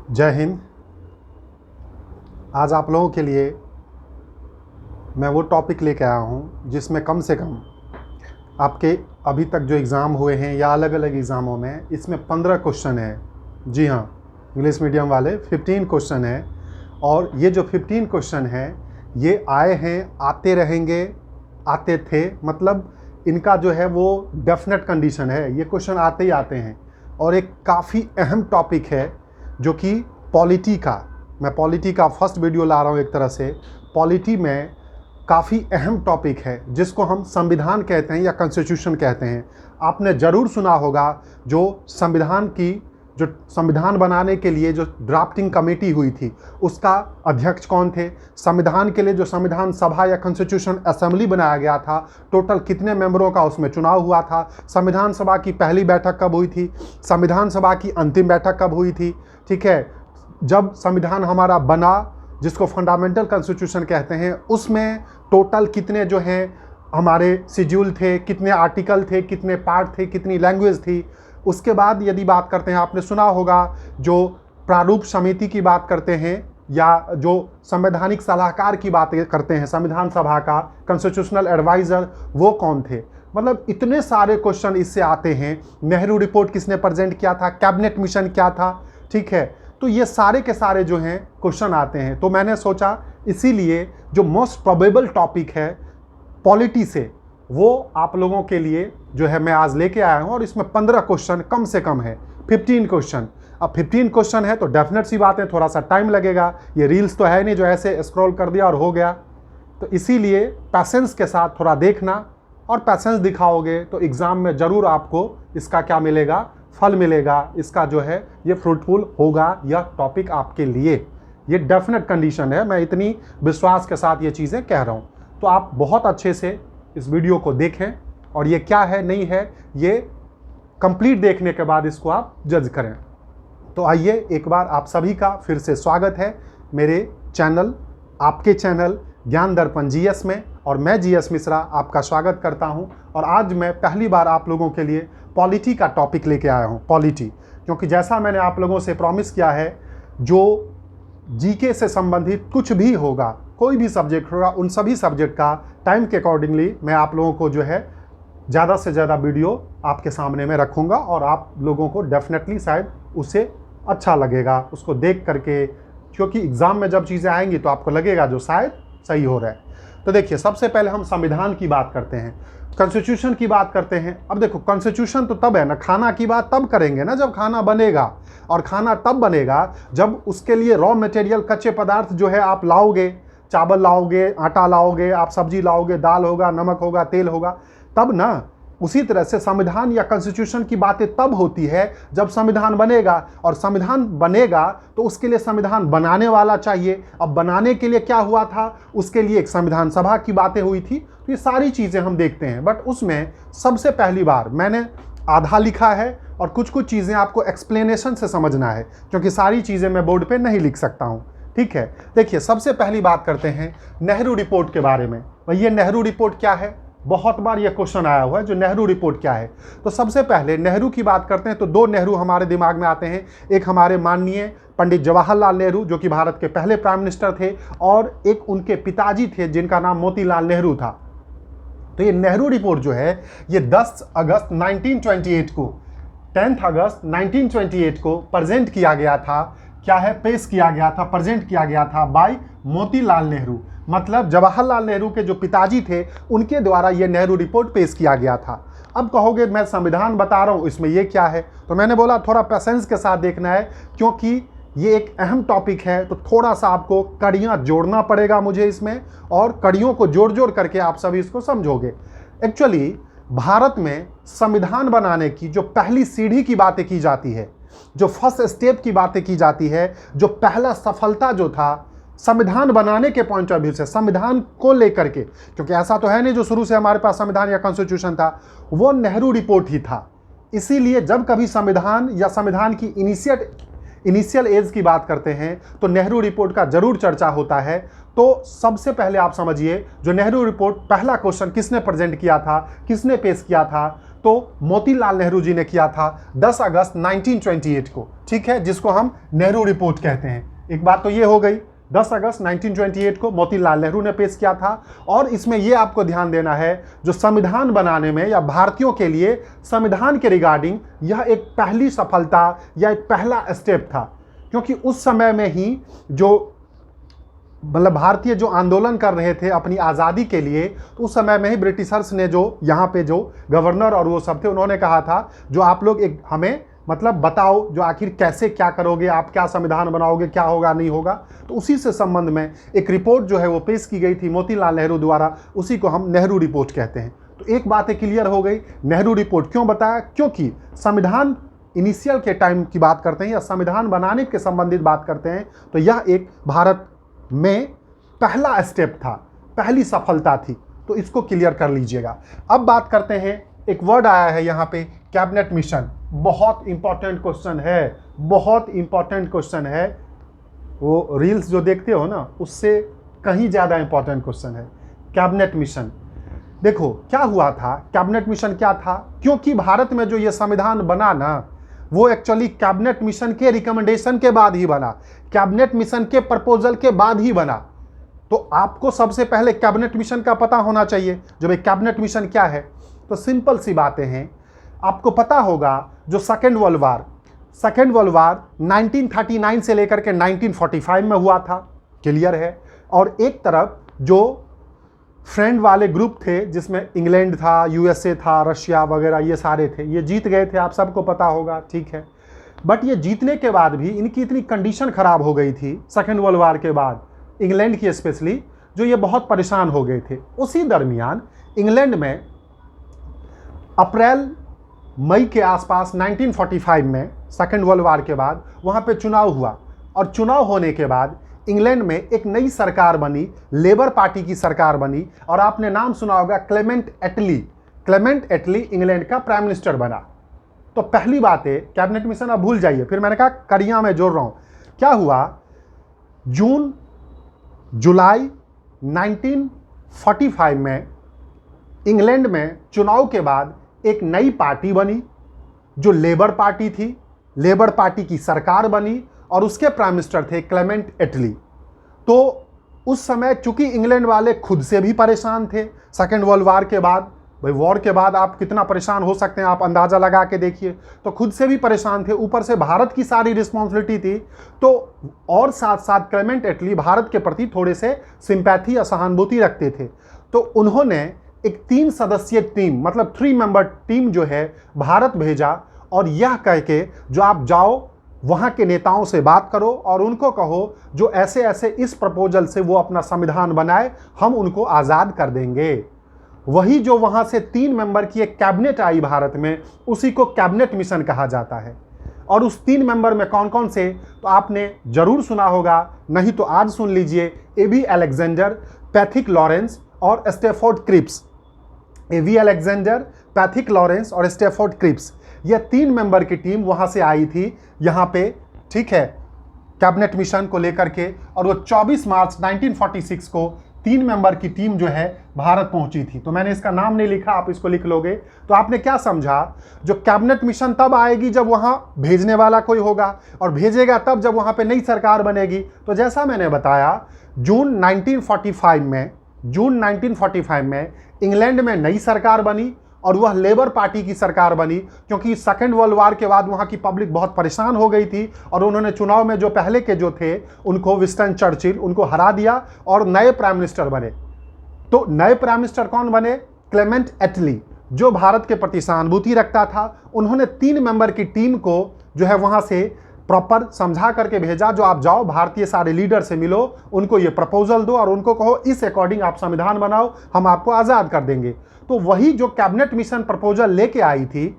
जय हिंद। आज आप लोगों के लिए मैं वो टॉपिक लेके आया हूँ जिसमें कम से कम आपके अभी तक जो एग्ज़ाम हुए हैं या अलग अलग एग्ज़ामों में इसमें 15 क्वेश्चन है। जी हाँ, इंग्लिश मीडियम वाले 15 क्वेश्चन है। और ये जो 15 क्वेश्चन है ये आए हैं, आते रहेंगे, आते थे, मतलब इनका जो है वो डेफिनेट कंडीशन है, ये क्वेश्चन आते ही आते हैं। और एक काफ़ी अहम टॉपिक है जो कि पॉलिटी का, मैं पॉलिटी का फर्स्ट वीडियो ला रहा हूँ। एक तरह से पॉलिटी में काफ़ी अहम टॉपिक है जिसको हम संविधान कहते हैं या कॉन्स्टिट्यूशन कहते हैं। आपने ज़रूर सुना होगा जो संविधान बनाने के लिए जो ड्राफ्टिंग कमेटी हुई थी उसका अध्यक्ष कौन थे, संविधान के लिए जो संविधान सभा या कॉन्स्टिट्यूशन असेंबली बनाया गया था टोटल कितने मेंबरों का उसमें चुनाव हुआ था, संविधान सभा की पहली बैठक कब हुई थी, संविधान सभा की अंतिम बैठक कब हुई थी। ठीक है, जब संविधान हमारा बना जिसको फंडामेंटल कॉन्स्टिट्यूशन कहते हैं उसमें टोटल कितने जो हैं हमारे शेड्यूल थे, कितने आर्टिकल थे, कितने पार्ट थे, कितनी लैंग्वेज थी। उसके बाद यदि बात करते हैं, आपने सुना होगा जो प्रारूप समिति की बात करते हैं या जो संवैधानिक सलाहकार की बात करते हैं संविधान सभा का कॉन्स्टिट्यूशनल एडवाइज़र, वो कौन थे। मतलब इतने सारे क्वेश्चन इससे आते हैं। नेहरू रिपोर्ट किसने प्रेजेंट किया था, कैबिनेट मिशन क्या था। ठीक है, तो ये सारे के सारे जो हैं क्वेश्चन आते हैं। तो मैंने सोचा इसीलिए जो मोस्ट प्रोबेबल टॉपिक है पॉलिटी से वो आप लोगों के लिए जो है मैं आज लेके आया हूँ। और इसमें 15 क्वेश्चन कम से कम है, 15 क्वेश्चन। अब 15 क्वेश्चन है तो डेफिनेट सी बात है थोड़ा सा टाइम लगेगा। ये रील्स तो है नहीं जो ऐसे स्क्रॉल कर दिया और हो गया। तो इसीलिए पैसेंस के साथ थोड़ा देखना, और पैसेंस दिखाओगे तो एग्ज़ाम में ज़रूर आपको इसका क्या मिलेगा, फल मिलेगा। इसका जो है ये फ्रूटफुल होगा यह टॉपिक आपके लिए, ये डेफिनेट कंडीशन है। मैं इतनी विश्वास के साथ ये चीज़ें कह रहा हूँ। तो आप बहुत अच्छे से इस वीडियो को देखें और ये क्या है नहीं है ये कंप्लीट देखने के बाद इसको आप जज करें। तो आइए एक बार आप सभी का फिर से स्वागत है मेरे चैनल, आपके चैनल ज्ञान दर्पण जीएस में। और मैं जीएस मिश्रा आपका स्वागत करता हूं। और आज मैं पहली बार आप लोगों के लिए पॉलिटी का टॉपिक लेके आया हूं, पॉलिटी। क्योंकि जैसा मैंने आप लोगों से प्रॉमिस किया है, जो जीके से संबंधित कुछ भी होगा, कोई भी सब्जेक्ट होगा, उन सभी सब्जेक्ट का टाइम के अकॉर्डिंगली मैं आप लोगों को जो है ज़्यादा से ज़्यादा वीडियो आपके सामने में रखूँगा। और आप लोगों को डेफिनेटली शायद उससे अच्छा लगेगा उसको देख करके, क्योंकि एग्ज़ाम में जब चीज़ें आएंगी तो आपको लगेगा जो शायद सही हो रहा है। तो देखिए, सबसे पहले हम संविधान की बात करते हैं, कॉन्स्टिट्यूशन की बात करते हैं। अब देखो, कॉन्स्टिट्यूशन तो तब है ना, खाना की बात तब करेंगे ना जब खाना बनेगा। और खाना तब बनेगा जब उसके लिए रॉ मटेरियल, कच्चे पदार्थ जो है आप लाओगे, चावल लाओगे, आटा लाओगे, आप सब्जी लाओगे, दाल होगा, नमक होगा, तेल होगा, तब ना। उसी तरह से संविधान या कॉन्स्टिट्यूशन की बातें तब होती है जब संविधान बनेगा। और संविधान बनेगा तो उसके लिए संविधान बनाने वाला चाहिए। अब बनाने के लिए क्या हुआ था, उसके लिए एक संविधान सभा की बातें हुई थी। तो ये सारी चीज़ें हम देखते हैं। बट उसमें सबसे पहली बार मैंने आधा लिखा है और कुछ कुछ चीज़ें आपको एक्सप्लेनेशन से समझना है, क्योंकि सारी चीज़ें मैं बोर्ड पे नहीं लिख सकता हूँ। ठीक है, देखिए सबसे पहली बात करते हैं नेहरू रिपोर्ट के बारे में। भाई ये नेहरू रिपोर्ट क्या है, बहुत बार ये क्वेश्चन आया हुआ है, जो नेहरू रिपोर्ट क्या है। तो सबसे पहले नेहरू की बात करते हैं तो दो नेहरू हमारे दिमाग में आते हैं। एक हमारे माननीय पंडित जवाहरलाल नेहरू जो कि भारत के पहले प्राइम मिनिस्टर थे, और एक उनके पिताजी थे जिनका नाम मोतीलाल नेहरू था। तो ये नेहरू रिपोर्ट जो है ये 10 अगस्त 1928 को 10 अगस्त 1928 को प्रेजेंट किया गया था। क्या है, पेश किया गया था, प्रेजेंट किया गया था बाय मोतीलाल नेहरू। मतलब जवाहरलाल नेहरू के जो पिताजी थे उनके द्वारा ये नेहरू रिपोर्ट पेश किया गया था। अब कहोगे मैं संविधान बता रहा हूँ इसमें ये क्या है, तो मैंने बोला थोड़ा पेशेंस के साथ देखना है, क्योंकि ये एक अहम टॉपिक है। तो थोड़ा सा आपको कड़ियाँ जोड़ना पड़ेगा मुझे इसमें, और कड़ियों को जोड़ जोड़ करके आप सभी इसको समझोगे। एक्चुअली भारत में संविधान बनाने की जो पहली सीढ़ी की बातें की जाती है, जो फर्स्ट स्टेप की बातें की जाती है, जो पहला सफलता जो था संविधान बनाने के पॉइंट ऑफ व्यू से, संविधान को लेकर के, क्योंकि ऐसा तो है नहीं जो शुरू से हमारे पास संविधान या कॉन्स्टिट्यूशन था, वो नेहरू रिपोर्ट ही था। इसीलिए जब कभी संविधान या संविधान की इनिशियल एज की बात करते हैं तो नेहरू रिपोर्ट का जरूर चर्चा होता है। तो सबसे पहले आप समझिए जो नेहरू रिपोर्ट, पहला क्वेश्चन किसने प्रेजेंट किया था, किसने पेश किया था, तो मोतीलाल नेहरू जी ने किया था 10 अगस्त 1928 को, ठीक है, जिसको हम नेहरू रिपोर्ट कहते हैं। एक बात तो ये हो गई, 10 अगस्त 1928 को मोतीलाल नेहरू ने पेश किया था। और इसमें यह आपको ध्यान देना है, जो संविधान बनाने में या भारतीयों के लिए संविधान के रिगार्डिंग यह एक पहली सफलता या एक पहला स्टेप था, क्योंकि उस समय में ही जो मतलब भारतीय जो आंदोलन कर रहे थे अपनी आज़ादी के लिए, तो उस समय में ही ब्रिटिशर्स ने जो यहाँ पे जो गवर्नर और वो सब थे, उन्होंने कहा था जो आप लोग एक हमें मतलब बताओ जो आखिर कैसे क्या करोगे, आप क्या संविधान बनाओगे, क्या होगा नहीं होगा। तो उसी से संबंध में एक रिपोर्ट जो है वो पेश की गई थी मोतीलाल नेहरू द्वारा, उसी को हम नेहरू रिपोर्ट कहते हैं। तो एक बात क्लियर हो गई, नेहरू रिपोर्ट क्यों बताया, क्योंकि संविधान इनिशियल के टाइम की बात करते हैं या संविधान बनाने के संबंधित बात करते हैं, तो यह एक भारत में पहला स्टेप था, पहली सफलता थी। तो इसको क्लियर कर लीजिएगा। अब बात करते हैं, एक वर्ड आया है यहाँ पे कैबिनेट मिशन, बहुत इंपॉर्टेंट क्वेश्चन है, बहुत इंपॉर्टेंट क्वेश्चन है। वो रील्स जो देखते हो ना, उससे कहीं ज़्यादा इंपॉर्टेंट क्वेश्चन है कैबिनेट मिशन। देखो क्या हुआ था, कैबिनेट मिशन क्या था, क्योंकि भारत में जो ये संविधान बना ना, वो एक्चुअली कैबिनेट मिशन के रिकमेंडेशन के बाद ही बना, कैबिनेट मिशन के प्रपोजल के बाद ही बना। तो आपको सबसे पहले कैबिनेट मिशन का पता होना चाहिए। जो भाई कैबिनेट मिशन क्या है, तो सिंपल सी बातें हैं। आपको पता होगा जो सेकेंड वर्ल्ड वार 1939 से लेकर के 1945 में हुआ था, क्लियर है। और एक तरफ जो फ्रेंड वाले ग्रुप थे, जिसमें इंग्लैंड था, यूएसए था, रशिया वगैरह ये सारे थे, ये जीत गए थे, आप सबको पता होगा, ठीक है। बट ये जीतने के बाद भी इनकी इतनी कंडीशन खराब हो गई थी सेकेंड वर्ल्ड वार के बाद, इंग्लैंड की स्पेशली, जो ये बहुत परेशान हो गए थे। उसी दरमियान इंग्लैंड में अप्रैल मई के आसपास 1945 में सेकेंड वर्ल्ड वार के बाद वहाँ पे चुनाव हुआ, और चुनाव होने के बाद इंग्लैंड में एक नई सरकार बनी, लेबर पार्टी की सरकार बनी, और आपने नाम सुना होगा क्लेमेंट एटली। क्लेमेंट एटली इंग्लैंड का प्राइम मिनिस्टर बना। तो पहली बात है कैबिनेट मिशन आप भूल जाइए, फिर मैंने कहा कड़ियाँ में जोड़ रहा हूँ। क्या हुआ, जुलाई 1945 में इंग्लैंड में चुनाव के बाद एक नई पार्टी बनी जो लेबर पार्टी थी, लेबर पार्टी की सरकार बनी, और उसके प्राइम मिनिस्टर थे क्लेमेंट एटली। तो उस समय चूंकि इंग्लैंड वाले खुद से भी परेशान थे सेकेंड वर्ल्ड वार के बाद, भाई वॉर के बाद आप कितना परेशान हो सकते हैं, आप अंदाज़ा लगा के देखिए, तो खुद से भी परेशान थे, ऊपर से भारत की सारी रिस्पॉन्सिबिलिटी थी। तो और साथ साथ क्लेमेंट एटली भारत के प्रति थोड़े से सिंपैथी या सहानुभूति रखते थे। तो उन्होंने एक 3 सदस्यीय टीम, मतलब 3 मेंबर टीम जो है भारत भेजा, और यह कह के जो आप जाओ वहाँ के नेताओं से बात करो और उनको कहो जो ऐसे ऐसे इस प्रपोजल से वो अपना संविधान बनाए, हम उनको आज़ाद कर देंगे। वही जो वहाँ से 3 मेंबर की एक कैबिनेट आई भारत में, उसी को कैबिनेट मिशन कहा जाता है। और उस 3 मेंबर में कौन कौन से, तो आपने जरूर सुना होगा, नहीं तो आज सुन लीजिए, एवी अलेक्जेंडर, पैथिक लॉरेंस और स्टेफोर्ड क्रिप्स। एवी अलेक्जेंडर, पैथिक लॉरेंस और स्टेफोर्ड क्रिप्स, यह 3 मेंबर की टीम वहाँ से आई थी यहाँ पे, ठीक है, कैबिनेट मिशन को लेकर के। और वो 24 मार्च 1946 को 3 मेंबर की टीम जो है भारत पहुंची थी। तो मैंने इसका नाम नहीं लिखा, आप इसको लिख लोगे। तो आपने क्या समझा, जो कैबिनेट मिशन तब आएगी जब वहां भेजने वाला कोई होगा, और भेजेगा तब जब वहां पे नई सरकार बनेगी। तो जैसा मैंने बताया, जून 1945 में इंग्लैंड में नई सरकार बनी, और वह लेबर पार्टी की सरकार बनी, क्योंकि सेकेंड वर्ल्ड वार के बाद वहाँ की पब्लिक बहुत परेशान हो गई थी, और उन्होंने चुनाव में जो पहले के जो थे उनको, विंस्टन चर्चिल, उनको हरा दिया और नए प्राइम मिनिस्टर बने। तो नए प्राइम मिनिस्टर कौन बने, क्लेमेंट एटली, जो भारत के प्रति सहानुभूति रखता था। उन्होंने 3 मेंबर की टीम को जो है वहाँ से प्रॉपर समझा करके भेजा, जो आप जाओ भारतीय सारे लीडर से मिलो, उनको ये प्रपोजल दो और उनको कहो इस अकॉर्डिंग आप संविधान बनाओ, हम आपको आज़ाद कर देंगे। तो वही जो कैबिनेट मिशन प्रपोजल लेके आई थी,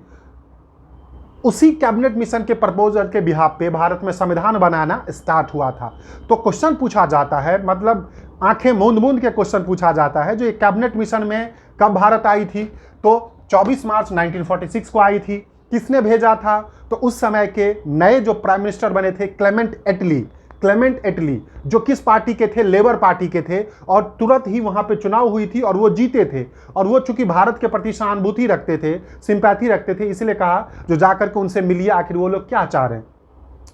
उसी कैबिनेट मिशन के प्रपोजल के बिहाफ पे भारत में संविधान बनाना स्टार्ट हुआ था। तो क्वेश्चन पूछा जाता है, मतलब आंखें मूंद मूंद के क्वेश्चन पूछा जाता है, जो ये कैबिनेट मिशन में कब भारत आई थी, तो 24 मार्च 1946 को आई थी। किसने भेजा था, तो उस समय के नए जो प्राइम मिनिस्टर बने थे क्लेमेंट एटली, क्लेमेंट एटली, जो किस पार्टी के थे, लेबर पार्टी के थे, और तुरंत ही वहां पे चुनाव हुई थी और वो जीते थे। और वो चूंकि भारत के प्रति सहानुभूति रखते थे, सिंपैथी रखते थे, इसलिए कहा जो जाकर के उनसे मिलिए, आखिर वो लोग क्या चाह रहे हैं।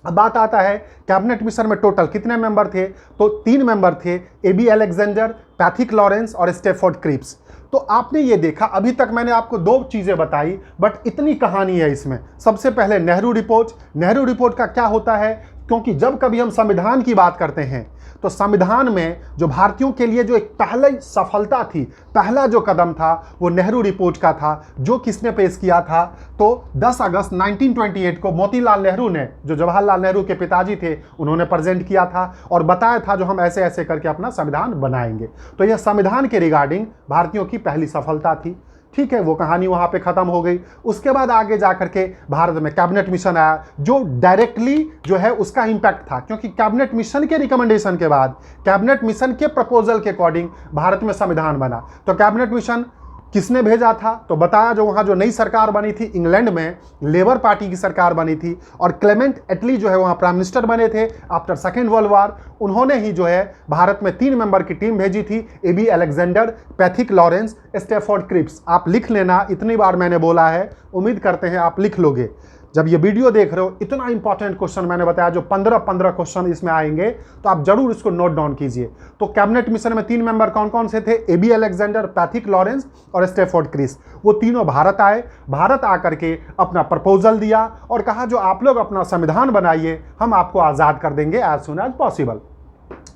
अब बात आता है कैबिनेट मिशन में टोटल कितने मेंबर थे, तो 3 मेंबर थे, एबी अलेक्जेंडर, पैथिक लॉरेंस और स्टेफोर्ड क्रिप्स। तो आपने ये देखा, अभी तक मैंने आपको 2 चीजें बताई, बट इतनी कहानी है इसमें। सबसे पहले नेहरू रिपोर्ट। नेहरू रिपोर्ट का क्या होता है, क्योंकि जब कभी हम संविधान की बात करते हैं तो संविधान में जो भारतीयों के लिए जो एक पहली सफलता थी, पहला जो कदम था, वो नेहरू रिपोर्ट का था, जो किसने पेश किया था, तो 10 अगस्त 1928 को मोतीलाल नेहरू ने, जो जवाहरलाल नेहरू के पिताजी थे, उन्होंने प्रेजेंट किया था और बताया था जो हम ऐसे ऐसे करके अपना संविधान बनाएंगे। तो यह संविधान के रिगार्डिंग भारतीयों की पहली सफलता थी। ठीक है, वो कहानी वहां पे खत्म हो गई। उसके बाद आगे जाकर के भारत में कैबिनेट मिशन आया, जो डायरेक्टली जो है उसका इंपैक्ट था, क्योंकि कैबिनेट मिशन के रिकमेंडेशन के बाद, कैबिनेट मिशन के प्रपोजल के अकॉर्डिंग भारत में संविधान बना। तो कैबिनेट मिशन किसने भेजा था, तो बताया जो वहां जो नई सरकार बनी थी, इंग्लैंड में लेबर पार्टी की सरकार बनी थी और क्लेमेंट एटली जो है वहां प्राइम मिनिस्टर बने थे आफ्टर सेकेंड वर्ल्ड वॉर। उन्होंने ही जो है भारत में 3 मेंबर की टीम भेजी थी, A B Alexander, Pethick Lawrence, Stafford Cripps. आप लिख लेना, इतनी बार मैंने बोला है, उम्मीद करते हैं आप लिख लोगे। जब ये वीडियो देख रहे हो, इतना इंपॉर्टेंट क्वेश्चन मैंने बताया, जो 15 क्वेश्चन इसमें आएंगे, तो आप जरूर इसको नोट डाउन कीजिए। तो कैबिनेट मिशन में 3 मेंबर कौन कौन से थे, एबी अलेक्जेंडर, पैथिक लॉरेंस और स्टेफोर्ड क्रिप्स। वो तीनों भारत आए, भारत आकर के अपना प्रपोजल दिया और कहा जो आप लोग अपना संविधान बनाइए, हम आपको आज़ाद कर देंगे एज सुन एज पॉसिबल।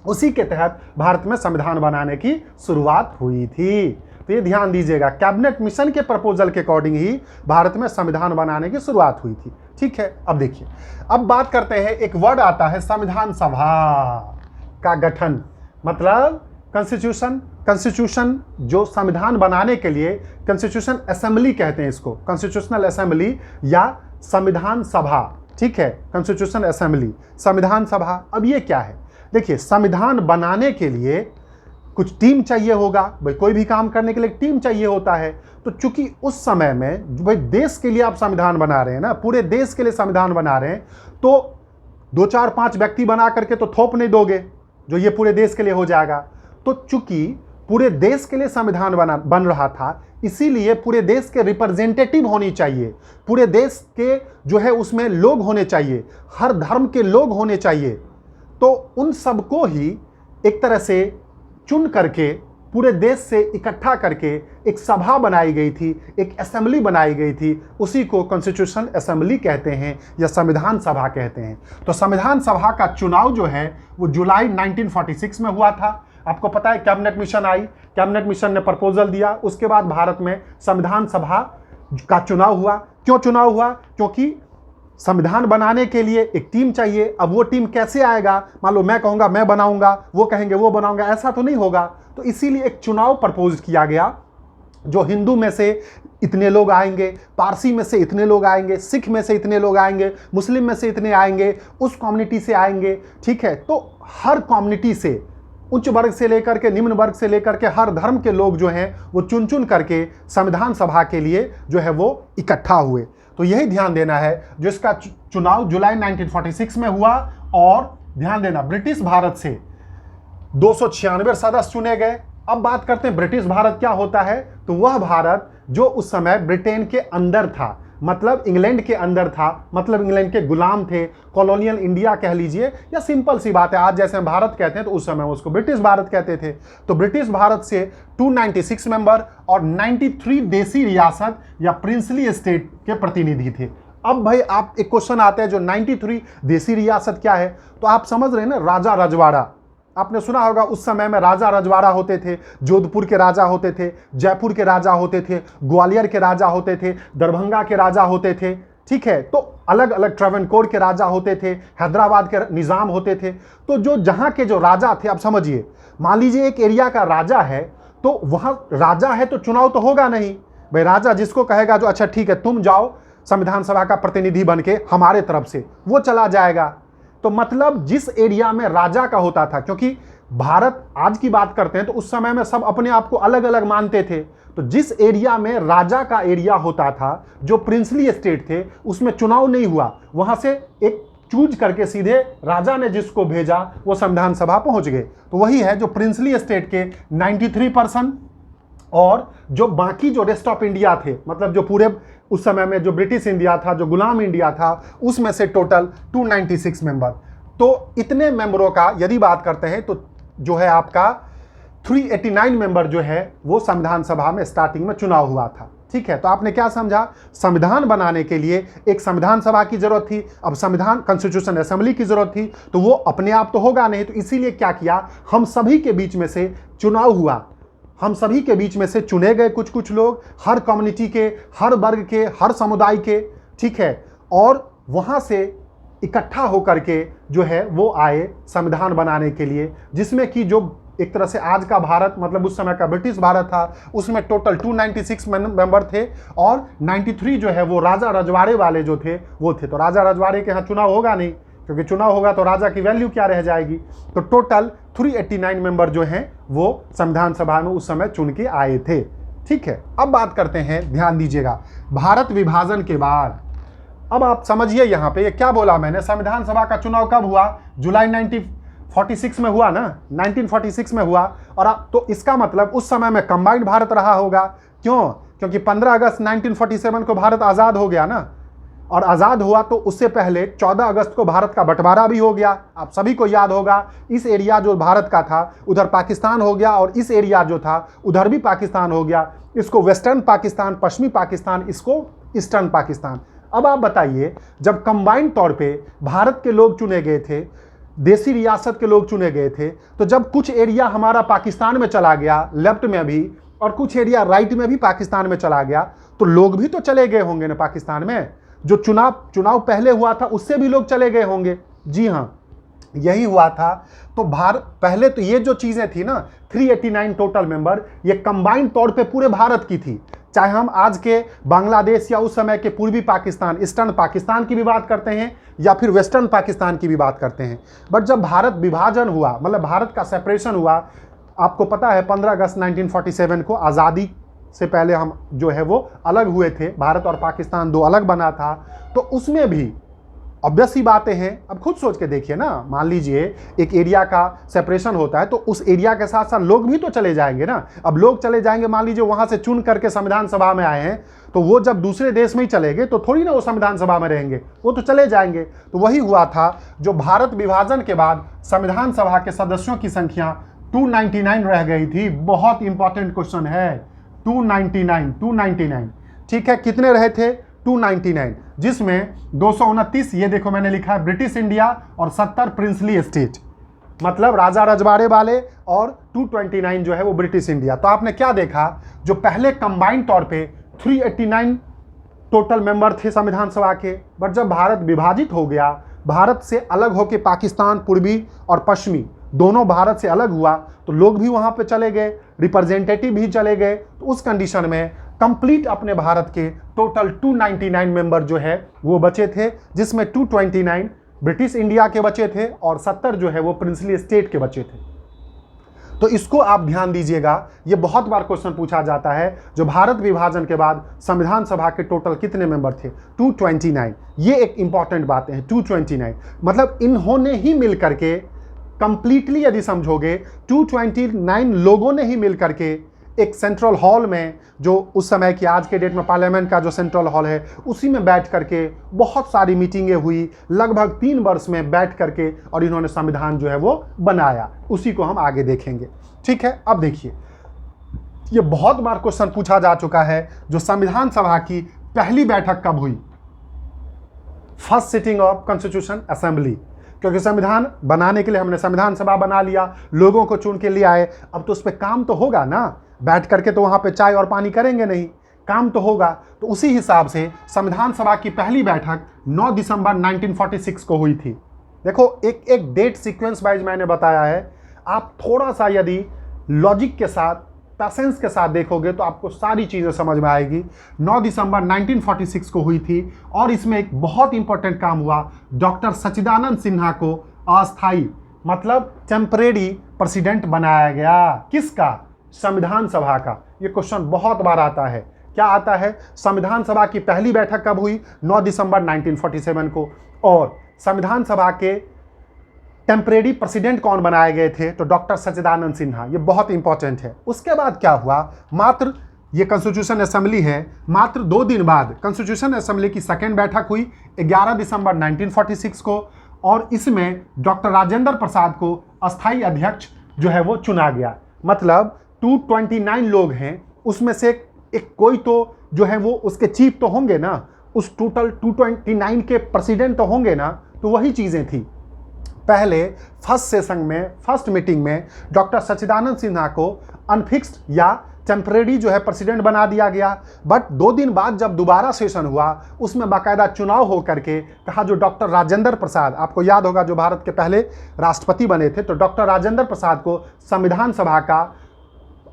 उसी के तहत भारत में संविधान बनाने की शुरुआत हुई थी। तो ये ध्यान दीजिएगा, कैबिनेट मिशन के प्रपोजल के अकॉर्डिंग ही भारत में संविधान बनाने की शुरुआत हुई थी। ठीक है, अब देखिए, अब बात करते हैं, एक वर्ड आता है संविधान सभा का गठन, मतलब कॉन्स्टिट्यूशन। कॉन्स्टिट्यूशन जो संविधान बनाने के लिए कॉन्स्टिट्यूशन असेंबली कहते हैं इसको, कॉन्स्टिट्यूशनल असेंबली या संविधान सभा। ठीक है, कॉन्स्टिट्यूशन असेंबली, संविधान सभा। अब ये क्या है, देखिए, संविधान बनाने के लिए कुछ टीम चाहिए होगा, भाई कोई भी काम करने के लिए टीम चाहिए होता है। तो चूंकि उस समय में भाई देश के लिए आप संविधान बना रहे हैं ना, पूरे देश के लिए संविधान बना रहे हैं, तो 2 4 5 व्यक्ति बना करके तो थोप नहीं दोगे जो ये पूरे देश के लिए हो जाएगा। तो चूंकि पूरे देश के लिए संविधान बन रहा था, इसीलिए पूरे देश के रिप्रेजेंटेटिव होनी चाहिए, पूरे देश के जो है उसमें लोग होने चाहिए, हर धर्म के लोग होने चाहिए। तो उन सबको ही एक तरह से चुन करके पूरे देश से इकट्ठा करके एक सभा बनाई गई थी, एक असेंबली बनाई गई थी, उसी को कॉन्स्टिट्यूशन असेंबली कहते हैं या संविधान सभा कहते हैं। तो संविधान सभा का चुनाव जो है वो जुलाई 1946 में हुआ था। आपको पता है कैबिनेट मिशन आई, कैबिनेट मिशन ने प्रपोजल दिया, उसके बाद भारत में संविधान सभा का चुनाव हुआ। क्यों चुनाव हुआ, क्योंकि संविधान बनाने के लिए एक टीम चाहिए। अब वो टीम कैसे आएगा, मान लो मैं कहूँगा मैं बनाऊंगा, वो कहेंगे वो बनाऊंगा, ऐसा तो नहीं होगा। तो इसीलिए एक चुनाव प्रपोज किया गया, जो हिंदू में से इतने लोग आएंगे, पारसी में से इतने लोग आएंगे, सिख में से इतने लोग आएंगे, मुस्लिम में से इतने आएंगे, उस कम्युनिटी से आएंगे। ठीक है, तो हर कम्युनिटी से, उच्च वर्ग से लेकर के निम्न वर्ग से लेकर के हर धर्म के लोग जो हैं वो चुन चुन करके संविधान सभा के लिए जो है वो इकट्ठा हुए। तो यही ध्यान देना है, जो इसका चुनाव जुलाई 1946 में हुआ। और ध्यान देना, ब्रिटिश भारत से 296 सदस्य चुने गए। अब बात करते हैं ब्रिटिश भारत क्या होता है, तो वह भारत जो उस समय ब्रिटेन के अंदर था, मतलब इंग्लैंड के अंदर था, मतलब इंग्लैंड के गुलाम थे, कॉलोनियल इंडिया कह लीजिए, या सिंपल सी बात है, आज जैसे हम भारत कहते हैं तो उस समय उसको ब्रिटिश भारत कहते थे। तो ब्रिटिश भारत से 296 मेंबर और 93 देसी रियासत या प्रिंसली स्टेट के प्रतिनिधि थे। अब भाई आप एक क्वेश्चन आता है, जो 93 देसी रियासत क्या है, तो आप समझ रहे हैं ना, राजा रजवाड़ा आपने सुना होगा, उस समय में राजा रजवाड़ा होते थे, जोधपुर के राजा होते थे, जयपुर के राजा होते थे, ग्वालियर के राजा होते थे, दरभंगा के राजा होते थे। ठीक है, तो अलग अलग ट्रावनकोर के राजा होते थे, हैदराबाद के निज़ाम होते थे। तो जो जहां के जो राजा थे, अब समझिए, मान लीजिए एक एरिया का राजा है, तो वहां राजा है तो चुनाव तो होगा नहीं भाई। राजा जिसको कहेगा जो अच्छा ठीक है तुम जाओ संविधान सभा का प्रतिनिधि बन के हमारे तरफ से, वो चला जाएगा। तो मतलब जिस एरिया में राजा का होता था, क्योंकि भारत आज की बात करते हैं तो उस समय में सब अपने आप को अलग अलग मानते थे, तो जिस एरिया में राजा का एरिया होता था, जो प्रिंसली स्टेट थे, उसमें चुनाव नहीं हुआ, वहां से एक चूज करके सीधे राजा ने जिसको भेजा वो संविधान सभा पहुंच गए। तो वही है जो प्रिंसली स्टेट के 93% और जो बाकी जो रेस्ट ऑफ इंडिया थे, मतलब जो पूरे उस समय में जो ब्रिटिश इंडिया था, जो गुलाम इंडिया था, उसमें से टोटल 296 मेंबर। तो इतने मेंबरों का यदि बात करते हैं तो जो है आपका 389 मेंबर जो है वो संविधान सभा में स्टार्टिंग में चुनाव हुआ था। ठीक है, तो आपने क्या समझा, संविधान बनाने के लिए एक संविधान सभा की जरूरत थी। अब संविधान कॉन्स्टिट्यूशन असेंबली की जरूरत थी, तो वो अपने आप तो होगा नहीं, तो इसीलिए क्या किया, हम सभी के बीच में से चुनाव हुआ, हम सभी के बीच में से चुने गए कुछ कुछ लोग, हर कम्युनिटी के, हर वर्ग के, हर समुदाय के। ठीक है, और वहां से इकट्ठा होकर के जो है वो आए संविधान बनाने के लिए, जिसमें कि जो एक तरह से आज का भारत, मतलब उस समय का ब्रिटिश भारत था, उसमें टोटल 296 मेंबर थे और 93 जो है वो राजा रजवाड़े वाले जो थे वो थे। तो राजा रजवाड़े के यहाँ चुनाव होगा नहीं, क्योंकि चुनाव होगा तो राजा की वैल्यू क्या रह जाएगी। तो टोटल 389 मेंबर जो हैं वो संविधान सभा में उस समय चुन के आए थे। ठीक है, अब बात करते हैं, ध्यान दीजिएगा, भारत विभाजन के बाद। अब आप समझिए यहाँ पे ये क्या बोला मैंने, संविधान सभा का चुनाव कब हुआ, जुलाई 1946 में हुआ ना, 1946 में हुआ। और अब तो इसका मतलब उस समय में कंबाइंड भारत रहा होगा। क्यों? क्योंकि 15 अगस्त 1947 को भारत आज़ाद हो गया ना, और आज़ाद हुआ तो उससे पहले 14 अगस्त को भारत का बंटवारा भी हो गया। आप सभी को याद होगा, इस एरिया जो भारत का था उधर पाकिस्तान हो गया, और इस एरिया जो था उधर भी पाकिस्तान हो गया। इसको वेस्टर्न पाकिस्तान, पश्चिमी पाकिस्तान, इसको ईस्टर्न पाकिस्तान। अब आप बताइए, जब कंबाइंड तौर पे भारत के लोग चुने गए थे, देसी रियासत के लोग चुने गए थे, तो जब कुछ एरिया हमारा पाकिस्तान में चला गया लेफ्ट में भी, और कुछ एरिया राइट में भी पाकिस्तान में चला गया, तो लोग भी तो चले गए होंगे ना पाकिस्तान में। जो चुनाव पहले हुआ था उससे भी लोग चले गए होंगे। जी हाँ, यही हुआ था। तो भारत पहले तो ये जो चीजें थी ना, 389 टोटल मेंबर, ये कंबाइंड तौर पे पूरे भारत की थी। चाहे हम आज के बांग्लादेश या उस समय के पूर्वी पाकिस्तान, ईस्टर्न पाकिस्तान की भी बात करते हैं, या फिर वेस्टर्न पाकिस्तान की भी बात करते हैं। बट जब भारत विभाजन हुआ, मतलब भारत का सेपरेशन हुआ, आपको पता है 15 अगस्त 1947 को आज़ादी से पहले हम जो है वो अलग हुए थे, भारत और पाकिस्तान दो अलग बना था। तो उसमें भी ऑब्वियस ही बातें हैं, अब खुद सोच के देखिए ना, मान लीजिए एक एरिया का सेपरेशन होता है तो उस एरिया के साथ साथ लोग भी तो चले जाएंगे ना। अब लोग चले जाएंगे, मान लीजिए वहां से चुन करके संविधान सभा में आए हैं, तो वो जब दूसरे देश में ही चले गए तो थोड़ी ना वो संविधान सभा में रहेंगे, वो तो चले जाएंगे। तो वही हुआ था, जो भारत विभाजन के बाद संविधान सभा के सदस्यों की संख्या 299 रह गई थी। बहुत इंपॉर्टेंट क्वेश्चन है, 299। ठीक है, कितने रहे थे, 299, जिसमें 229 ये देखो मैंने लिखा है ब्रिटिश इंडिया और 70 प्रिंसली स्टेट, मतलब राजा रजवाड़े वाले, और 229 जो है वो ब्रिटिश इंडिया। तो आपने क्या देखा, जो पहले कंबाइंड तौर पे 389 टोटल मेंबर थे संविधान सभा के, बट जब भारत विभाजित हो गया, भारत से अलग होकर पाकिस्तान पूर्वी और पश्चिमी दोनों भारत से अलग हुआ, तो लोग भी वहां पे चले गए, रिप्रेजेंटेटिव भी चले गए। तो उस कंडीशन में कंप्लीट अपने भारत के टोटल 299 मेंबर जो है वो बचे थे, जिसमें 229 ब्रिटिश इंडिया के बचे थे और 70 जो है वो प्रिंसली स्टेट के बचे थे। तो इसको आप ध्यान दीजिएगा, ये बहुत बार क्वेश्चन पूछा जाता है, जो भारत विभाजन के बाद संविधान सभा के टोटल कितने मेंबर थे, 229। ये एक इंपॉर्टेंट बातें हैं, 229 मतलब इन्होंने ही मिल करके कंप्लीटली, यदि समझोगे 229 लोगों ने ही मिल करके एक सेंट्रल हॉल में, जो उस समय की आज के डेट में पार्लियामेंट का जो सेंट्रल हॉल है, उसी में बैठ करके बहुत सारी मीटिंगें हुई, लगभग 3 वर्ष में बैठ करके, और इन्होंने संविधान जो है वो बनाया। उसी को हम आगे देखेंगे। ठीक है, अब देखिए, ये बहुत बार क्वेश्चन पूछा जा चुका है, जो संविधान सभा की पहली बैठक कब हुई, first sitting of constitution assembly. क्योंकि संविधान बनाने के लिए हमने संविधान सभा बना लिया, लोगों को चुन के लिए आए, अब तो उस पर काम तो होगा ना, बैठ करके तो वहां पे चाय और पानी करेंगे नहीं, काम तो होगा। तो उसी हिसाब से संविधान सभा की पहली बैठक 9 दिसंबर 1946 को हुई थी। देखो, एक डेट सीक्वेंस वाइज मैंने बताया है, आप थोड़ा सा यदि लॉजिक के साथ, पैसेंस के साथ देखोगे तो आपको सारी चीज़ें समझ में आएगी। 9 दिसंबर 1946 को हुई थी, और इसमें एक बहुत इंपॉर्टेंट काम हुआ, डॉक्टर सच्चिदानंद सिन्हा को अस्थाई मतलब टेम्परेरी प्रेसिडेंट बनाया गया। किसका? संविधान सभा का। ये क्वेश्चन बहुत बार आता है, क्या आता है, संविधान सभा की पहली बैठक कब हुई, 9 दिसंबर 1947 को। और संविधान सभा के टेम्परेरी प्रेसिडेंट कौन बनाए गए थे, तो डॉक्टर सच्चिदानंद सिन्हा। ये बहुत इंपॉर्टेंट है। उसके बाद क्या हुआ, मात्र ये कॉन्स्टिट्यूशन असेंबली है, मात्र 2 दिन बाद कॉन्स्टिट्यूशन असेंबली की सेकेंड बैठक हुई 11 दिसंबर 1946 को, और इसमें डॉक्टर राजेंद्र प्रसाद को अस्थायी अध्यक्ष जो है वो चुना गया। मतलब 229 लोग हैं, उसमें से एक कोई तो जो है वो उसके चीफ तो होंगे ना, उस टोटल 229 के प्रेसिडेंट तो होंगे ना। तो वही चीज़ें थी। पहले फर्स्ट सेशन में, फर्स्ट मीटिंग में डॉक्टर सच्चिदानंद सिन्हा को अनफिक्स्ड या टेम्परेरी जो है प्रेसिडेंट बना दिया गया। बट 2 दिन बाद जब दोबारा सेशन हुआ, उसमें बाकायदा चुनाव हो करके कहा, जो डॉक्टर राजेंद्र प्रसाद, आपको याद होगा जो भारत के पहले राष्ट्रपति बने थे, तो डॉक्टर राजेंद्र प्रसाद को संविधान सभा का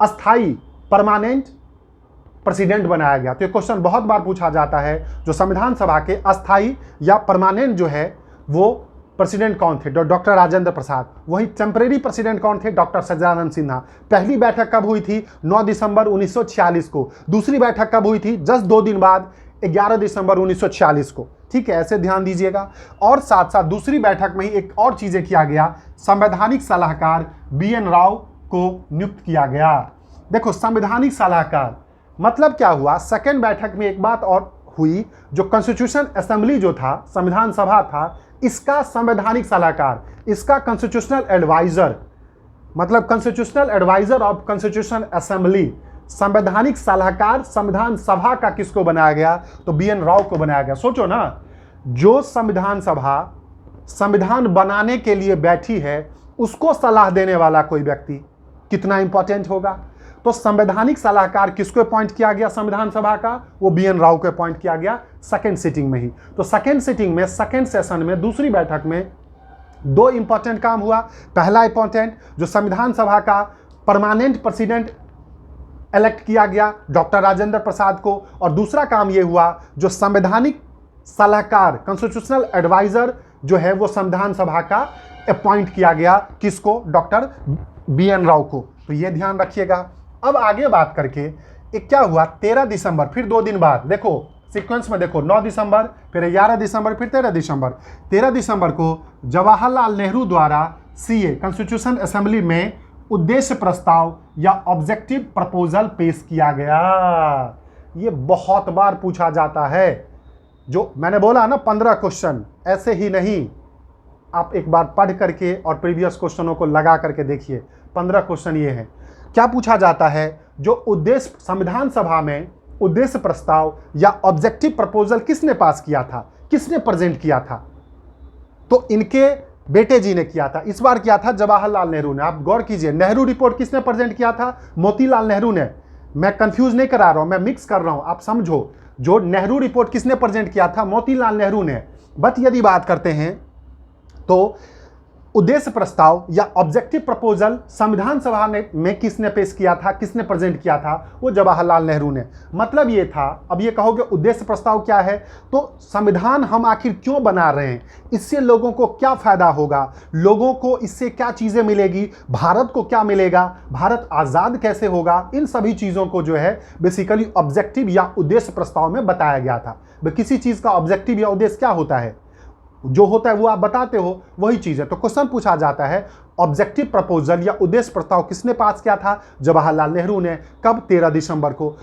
अस्थाई परमानेंट प्रेसिडेंट बनाया गया। तो ये क्वेश्चन बहुत बार पूछा जाता है, जो संविधान सभा के अस्थाई या परमानेंट जो है वो प्रेसिडेंट कौन थे, डॉक्टर राजेंद्र प्रसाद। वही टेम्परेरी प्रेसिडेंट कौन थे, डॉक्टर सच्चिदानंद सिन्हा। पहली बैठक कब हुई थी, 9 दिसंबर 1946 को। दूसरी बैठक कब हुई थी, जस्ट 2 दिन बाद 11 दिसंबर 1946 को। ठीक है, ऐसे ध्यान दीजिएगा। और साथ साथ दूसरी बैठक में ही एक और चीजें किया गया, संवैधानिक सलाहकार BN राव को नियुक्त किया गया। देखो, संवैधानिक सलाहकार मतलब क्या हुआ, सेकेंड बैठक में एक बात और हुई, जो कॉन्स्टिट्यूशन असेंबली जो था, संविधान सभा था, इसका संवैधानिक सलाहकार, इसका कॉन्स्टिट्यूशनल एडवाइजर, मतलब constitutional adviser of constitution assembly, संवैधानिक सलाहकार संविधान सभा का किसको बनाया गया, तो BN राव को बनाया गया। सोचो ना, जो संविधान सभा संविधान बनाने के लिए बैठी है, उसको सलाह देने वाला कोई व्यक्ति कितना इंपॉर्टेंट होगा। तो संवैधानिक सलाहकार किसको अपॉइंट किया गया संविधान सभा का, वो BN राव को अपॉइंट किया गया सेकेंड सिटिंग में ही। तो सेकेंड सिटिंग में, सेकेंड सेशन में, दूसरी बैठक में 2 इंपॉर्टेंट काम हुआ। पहला इंपॉर्टेंट, जो संविधान सभा का परमानेंट प्रेसिडेंट इलेक्ट किया गया डॉक्टर राजेंद्र प्रसाद को, और दूसरा काम ये हुआ, जो संवैधानिक सलाहकार कॉन्स्टिट्यूशनल एडवाइजर जो है वो संविधान सभा का अपॉइंट किया गया, किसको, डॉक्टर BN राव को। तो ये ध्यान रखिएगा। अब आगे बात करके एक क्या हुआ, 13 दिसंबर, फिर 2 दिन बाद, देखो सीक्वेंस में देखो, 9 दिसंबर, फिर 11 दिसंबर, फिर 13 दिसंबर। 13 दिसंबर को जवाहरलाल नेहरू द्वारा CA कॉन्स्टिट्यूशन असेंबली में उद्देश्य प्रस्ताव या ऑब्जेक्टिव प्रपोजल पेश किया गया। ये बहुत बार पूछा जाता है, जो मैंने बोला ना 15 क्वेश्चन, ऐसे ही नहीं, आप एक बार पढ़ करके और प्रीवियस क्वेश्चनों को लगा करके देखिए। 15 क्वेश्चन ये हैं। क्या पूछा जाता है, जो उद्देश्य संविधान सभा में उद्देश्य प्रस्ताव या ऑब्जेक्टिव प्रपोजल किसने पास किया था, किसने प्रेजेंट किया था, तो इनके बेटे जी ने किया था। इस बार किया था जवाहरलाल नेहरू ने। आप गौर कीजिए, नेहरू रिपोर्ट किसने प्रेजेंट किया था, मोतीलाल नेहरू ने। मैं कंफ्यूज नहीं करा रहा हूं, मैं मिक्स कर रहा हूं, आप समझो। जो नेहरू रिपोर्ट किसने प्रेजेंट किया था, मोतीलाल नेहरू ने। बट यदि बात करते हैं तो उद्देश्य प्रस्ताव या ऑब्जेक्टिव प्रपोजल संविधान सभा में किसने पेश किया था, किसने प्रेजेंट किया था, वो जवाहरलाल नेहरू ने। मतलब ये था, अब ये कहोगे उद्देश्य प्रस्ताव क्या है, तो संविधान हम आखिर क्यों बना रहे हैं, इससे लोगों को क्या फायदा होगा, लोगों को इससे क्या चीजें मिलेगी, भारत को क्या मिलेगा, भारत आजाद कैसे होगा, इन सभी चीजों को जो है बेसिकली ऑब्जेक्टिव या उद्देश्य प्रस्ताव में बताया गया था। किसी चीज का ऑब्जेक्टिव या उद्देश्य क्या होता है, जो होता है वो आप बताते हो, वही चीज है। तो क्वेश्चन पूछा जाता है, ऑब्जेक्टिव प्रपोजल या उद्देश्य प्रस्ताव किसने पास किया था, जवाहरलाल नेहरू ने। कब, 13 दिसंबर को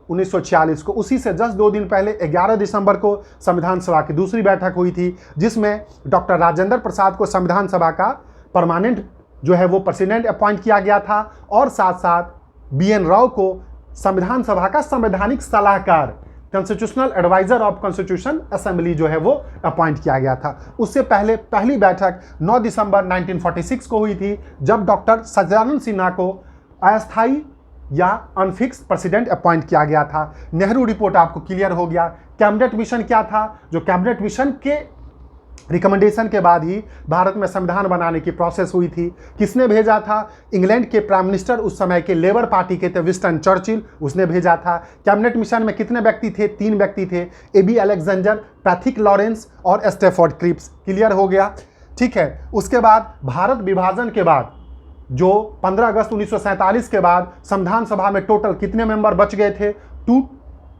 1946 को। उसी से जस्ट 2 दिन पहले 11 दिसंबर को संविधान सभा की दूसरी बैठक हुई थी, जिसमें डॉक्टर राजेंद्र प्रसाद को संविधान सभा का परमानेंट जो है वो प्रेसिडेंट अपॉइंट किया गया था, और साथ साथ BN राव को संविधान सभा का संवैधानिक सलाहकार constitutional adviser of constitution assembly जो है वो अपॉइंट किया गया था। उससे पहले पहली बैठक 9 दिसंबर 1946 को हुई थी, जब डॉक्टर सच्चिदानंद सिन्हा को अस्थायी या अनफिक्स्ड प्रेसिडेंट अपॉइंट किया गया था। नेहरू रिपोर्ट आपको क्लियर हो गया। कैबिनेट मिशन क्या था, जो कैबिनेट मिशन के रिकमेंडेशन के बाद ही भारत में संविधान बनाने की प्रोसेस हुई थी। किसने भेजा था, इंग्लैंड के प्राइम मिनिस्टर उस समय के लेबर पार्टी के थे विंस्टन चर्चिल, उसने भेजा था। कैबिनेट मिशन में कितने व्यक्ति थे, 3 व्यक्ति थे, AB अलेक्जेंडर, पैथिक लॉरेंस और स्टेफोर्ड क्रिप्स। क्लियर हो गया, ठीक है। उसके बाद भारत विभाजन के बाद, जो 15 अगस्त 1947 के बाद संविधान सभा में टोटल कितने मेंबर बच गए थे,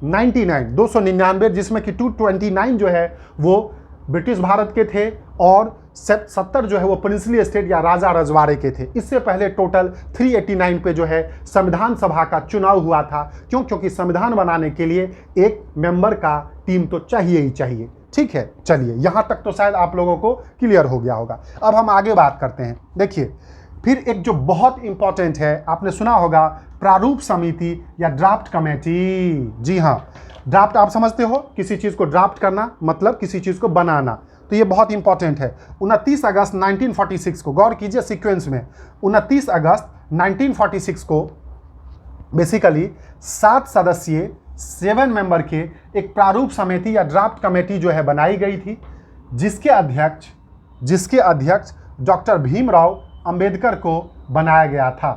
299 जिसमें कि 229 जो है वो ब्रिटिश भारत के थे और 70 जो है वो प्रिंसली स्टेट या राजा रजवाड़े के थे। इससे पहले टोटल 389 पे जो है संविधान सभा का चुनाव हुआ था। क्योंकि संविधान बनाने के लिए एक मेंबर का टीम तो चाहिए ही चाहिए। ठीक है, चलिए यहां तक तो शायद आप लोगों को क्लियर हो गया होगा। अब हम आगे बात करते हैं। देखिए फिर एक जो बहुत इंपॉर्टेंट है, आपने सुना होगा प्रारूप समिति या ड्राफ्ट कमेटी। जी हाँ, ड्राफ्ट आप समझते हो, किसी चीज को ड्राफ्ट करना मतलब किसी चीज को बनाना, तो ये बहुत इंपॉर्टेंट है। 29 अगस्त 1946 को, गौर कीजिए सीक्वेंस में, 29 अगस्त 1946 को बेसिकली 7 सदस्यीय 7 मेंबर के एक प्रारूप समिति या ड्राफ्ट कमेटी जो है बनाई गई थी, जिसके अध्यक्ष डॉक्टर भीमराव अंबेडकर को बनाया गया था।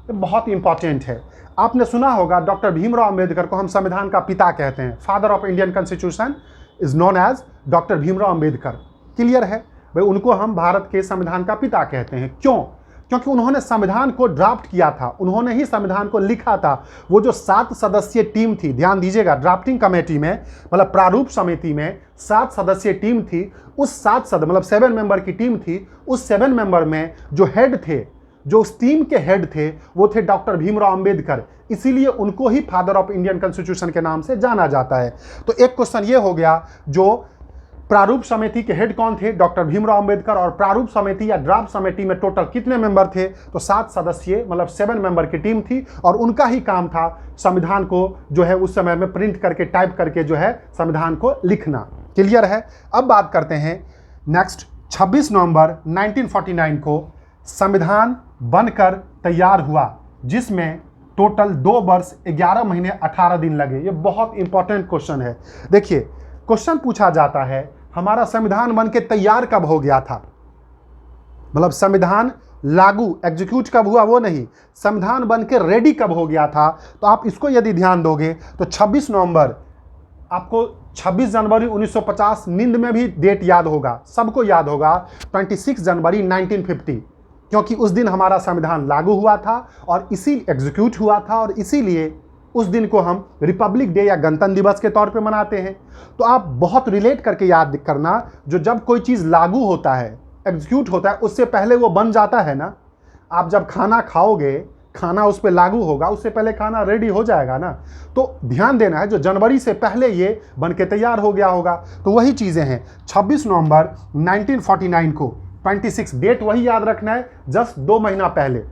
ये बहुत इंपॉर्टेंट है। आपने सुना होगा डॉक्टर भीमराव अंबेडकर को हम संविधान का पिता कहते हैं। Father of Indian constitution is known as doctor Bhimrao Ambedkar. Clear है भाई, उनको हम भारत के संविधान का पिता कहते हैं। क्यों? क्योंकि उन्होंने संविधान को ड्राफ्ट किया था, उन्होंने ही संविधान को लिखा था। वो जो 7 सदस्यीय टीम थी, ध्यान दीजिएगा, ड्राफ्टिंग कमेटी में मतलब प्रारूप समिति में 7 सदस्यीय टीम थी। उस 7 मेंबर की टीम थी। उस 7 मेंबर में जो हेड थे, जो उस टीम के हेड थे, वो थे डॉक्टर भीमराव अंबेडकर। इसीलिए उनको ही फादर ऑफ इंडियन कॉन्स्टिट्यूशन के नाम से जाना जाता है। तो एक क्वेश्चन ये हो गया, जो प्रारूप समिति के हेड कौन थे? डॉक्टर भीमराव अंबेडकर। और प्रारूप समिति या ड्राफ्ट समिति में टोटल कितने मेंबर थे? तो 7 सदस्यीय मतलब 7 मेंबर की टीम थी और उनका ही काम था संविधान को जो है उस समय में प्रिंट करके, टाइप करके जो है संविधान को लिखना। क्लियर है? अब बात करते हैं नेक्स्ट। 26 नवंबर 1949 को संविधान बनकर तैयार हुआ, जिसमें टोटल 2 वर्ष 11 महीने 18 दिन लगे। ये बहुत इंपॉर्टेंट क्वेश्चन है। देखिए क्वेश्चन पूछा जाता है हमारा संविधान बन के तैयार कब हो गया था, मतलब संविधान लागू एग्जीक्यूट कब हुआ वो नहीं, संविधान बन के रेडी कब हो गया था। तो आप इसको यदि ध्यान दोगे तो 26 नवंबर, आपको 26 जनवरी 1950 नींद में भी डेट याद होगा, सबको याद होगा। 26 जनवरी 1950, क्योंकि उस दिन हमारा संविधान लागू हुआ था और इसी एग्जीक्यूट हुआ था और इसीलिए उस दिन को हम रिपब्लिक डे या गणतंत्र दिवस के तौर पे मनाते हैं। तो आप बहुत रिलेट करके याद करना, जो जब कोई चीज़ लागू होता है, एग्जीक्यूट होता है, उससे पहले वो बन जाता है ना। आप जब खाना खाओगे, खाना उस पर लागू होगा, उससे पहले खाना रेडी हो जाएगा ना। तो ध्यान देना है, जो जनवरी से पहले ये बन के तैयार हो गया होगा। तो वही चीज़ें हैं। 26 नवंबर 1949 को 26 डेट वही याद रखना है, जस्ट 2 महीना पहले,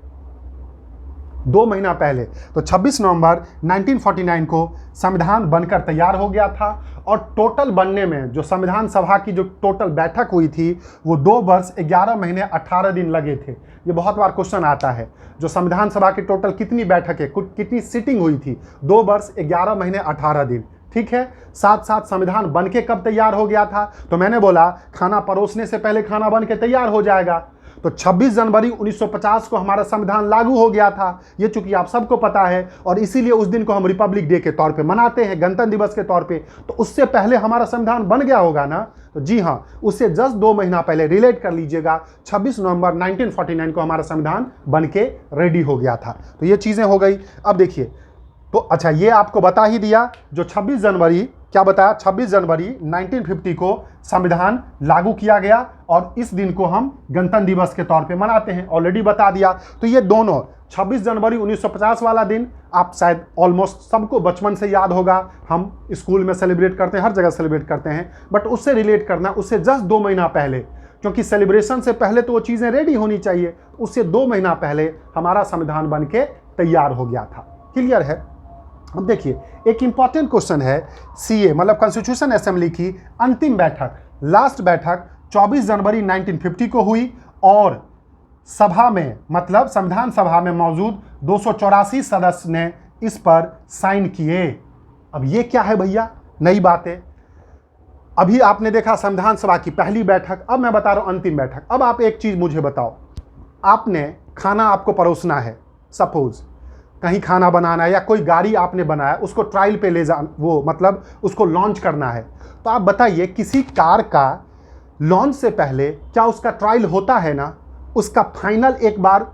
2 महीना पहले। तो 26 नवंबर 1949 को संविधान बनकर तैयार हो गया था और टोटल बनने में जो संविधान सभा की जो टोटल बैठक हुई थी वो 2 वर्ष 11 महीने 18 दिन लगे थे। ये बहुत बार क्वेश्चन आता है, जो संविधान सभा की टोटल कितनी बैठकें, कितनी सीटिंग हुई थी? 2 वर्ष 11 महीने 18 दिन। ठीक है, साथ साथ संविधान बन के कब तैयार हो गया था? तो मैंने बोला खाना परोसने से पहले खाना बन के तैयार हो जाएगा। तो 26 जनवरी 1950 को हमारा संविधान लागू हो गया था, ये चूंकि आप सबको पता है, और इसीलिए उस दिन को हम रिपब्लिक डे के तौर पे मनाते हैं, गणतंत्र दिवस के तौर पे। तो उससे पहले हमारा संविधान बन गया होगा ना। तो जी हाँ, उससे जस्ट 2 महीना पहले रिलेट कर लीजिएगा, 26 नवंबर 1949 को हमारा संविधान बन के रेडी हो गया था। तो ये चीज़ें हो गई। अब देखिए, तो अच्छा ये आपको बता ही दिया, जो 26 जनवरी, क्या बताया, 26 जनवरी 1950 को संविधान लागू किया गया और इस दिन को हम गणतंत्र दिवस के तौर पे मनाते हैं, ऑलरेडी बता दिया। तो ये दोनों 26 जनवरी 1950 वाला दिन आप शायद ऑलमोस्ट सबको बचपन से याद होगा, हम स्कूल में सेलिब्रेट करते हैं, हर जगह सेलिब्रेट करते हैं, बट उससे रिलेट करना, उससे जस्ट 2 महीना पहले, क्योंकि सेलिब्रेशन से पहले तो वो चीज़ें रेडी होनी चाहिए, उससे 2 महीना पहले हमारा संविधान बन के तैयार हो गया था। क्लियर है? अब देखिए एक इंपॉर्टेंट क्वेश्चन है, सीए मतलब कॉन्स्टिट्यूशन असेंबली की अंतिम बैठक, लास्ट बैठक 24 जनवरी 1950 को हुई और सभा में मतलब संविधान सभा में मौजूद 284 सदस्य ने इस पर साइन किए। अब ये क्या है भैया? नई बात है। अभी आपने देखा संविधान सभा की पहली बैठक, अब मैं बता रहा हूं अंतिम बैठक। अब आप एक चीज मुझे बताओ, आपने खाना आपको परोसना है, सपोज कहीं खाना बनाना है या कोई गाड़ी आपने बनाया, उसको ट्रायल पे ले जा, वो मतलब उसको लॉन्च करना है। तो आप बताइए किसी कार का लॉन्च से पहले क्या उसका ट्रायल होता है ना, उसका फाइनल एक बार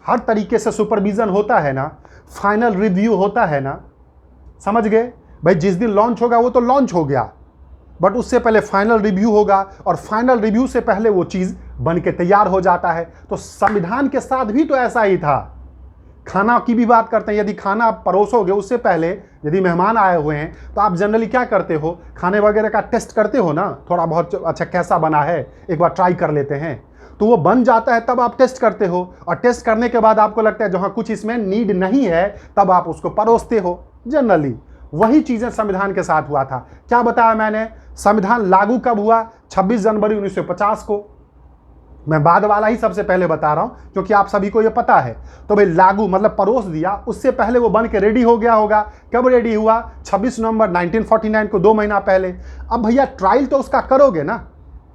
हर तरीके से सुपरविजन होता है ना, फाइनल रिव्यू होता है ना, समझ गए? भाई जिस दिन लॉन्च होगा वो तो लॉन्च हो गया, बट उससे पहले फाइनल रिव्यू होगा और फाइनल रिव्यू से पहले वो चीज़ बन के तैयार हो जाता है। तो संविधान के साथ भी तो ऐसा ही था। खाना की भी बात करते हैं, यदि खाना आप परोसोगे उससे पहले यदि मेहमान आए हुए हैं तो आप जनरली क्या करते हो, खाने वगैरह का टेस्ट करते हो ना, थोड़ा बहुत अच्छा कैसा बना है एक बार ट्राई कर लेते हैं। तो वो बन जाता है तब आप टेस्ट करते हो, और टेस्ट करने के बाद आपको लगता है जहाँ कुछ इसमें नीड नहीं है तब आप उसको परोसते हो। जनरली वही चीज़ें संविधान के साथ हुआ था। क्या बताया मैंने, संविधान लागू कब हुआ, 26 जनवरी 1950 को। मैं बाद वाला ही सबसे पहले बता रहा हूं क्योंकि आप सभी को यह पता है। तो भाई लागू मतलब परोस दिया, उससे पहले वो बन के रेडी हो गया होगा। कब रेडी हुआ, 26 नवंबर 1949 को, 2 महीना पहले। अब भैया ट्रायल तो उसका करोगे ना,